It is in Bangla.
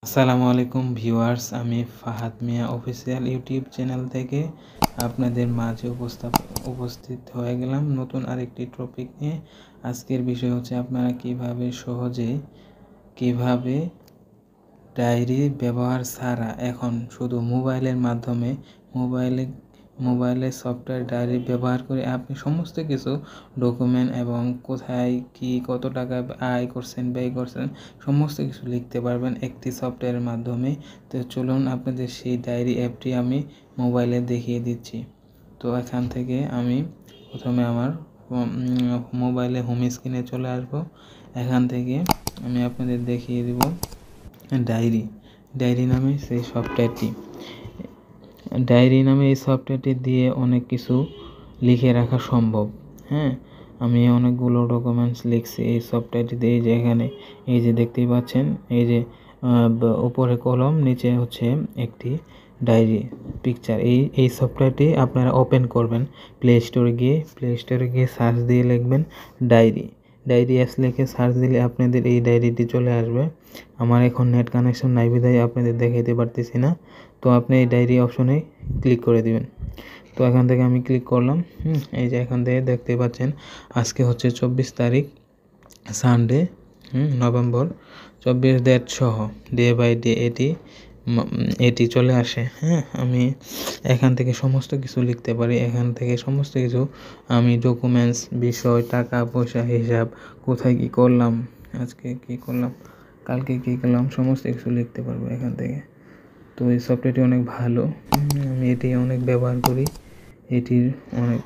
আসসালামু আলাইকুম ভিউয়ার্স, আমি ফাহাদ মিয়া অফিসিয়াল ইউটিউব চ্যানেল থেকে আপনাদের মাঝে উপস্থিত হয়ে গেলাম নতুন আরেকটি টপিক নিয়ে। আজকের বিষয় হচ্ছে আপনারা কিভাবে ডায়েরি ব্যবহার ছাড়া এখন শুধু মোবাইলের মাধ্যমে মোবাইলের সফটওয়্যার ডায়েরি ব্যবহার করে আপনি সমস্ত কিছু ডকুমেন্ট এবং কোথায় কি কত টাকা আয় করছেন ব্যয় করছেন সমস্ত কিছু লিখতে পারবেন একটি সফটওয়্যারের মাধ্যমে। তো চলুন আপনাদের সেই ডায়েরি অ্যাপটি আমি মোবাইলে দেখিয়ে দিচ্ছি। তো এখান থেকে আমি প্রথমে আমার মোবাইলে হোম স্ক্রিনে চলে আসব। এখান থেকে আমি আপনাদের দেখিয়ে দেব ডায়েরি নামে সেই সফটওয়্যারটি। ডায়েরি নামে এই সফটওয়্যারটি দিয়ে অনেক কিছু লিখে রাখা সম্ভব। আমি অনেকগুলো ডকুমেন্টস লিখছি এই সফটওয়্যারটিতে। এই যে এখানে এই যে দেখতেই পাচ্ছেন, এই যে উপরে কলম, নিচে হচ্ছে একটি ডায়েরি পিকচার। এই সফটওয়্যারটি আপনারা ওপেন করবেন প্লে স্টোরে গিয়ে সার্চ দিয়ে লিখবেন ডায়েরি অ্যাপস লিখে সার্চ দিলে আপনাদের এই ডায়েরিটি চলে আসবে। আমার এখন নেট কানেকশন নাই বিধায় আপনাদের দেখাইতে পারতেছি না। তো আপনি এই ডায়েরি অপশনে ক্লিক করে দিবেন। তো এখান থেকে আমি ক্লিক করলাম। এই যে এখান থেকে দেখতে পাচ্ছেন আজকে হচ্ছে 24 তারিখ সানডে, নভেম্বর 24 ডেট সহ ডে বাই ডে এটি চলে আসে। আমি এখান থেকে সমস্ত কিছু লিখতে পারি। এখান থেকে সমস্ত কিছু আমি ডকুমেন্টস, বিষয়, টাকা পয়সা, হিসাব, কোথায় কি করলাম, আজকে কি করলাম, কালকে কি করলাম, সমস্ত কিছু লিখতে পারবো এখান থেকে। তো এই সফটওয়্যারটি অনেক ভালো, আমি এটি অনেক ব্যবহার করি। এটির অনেক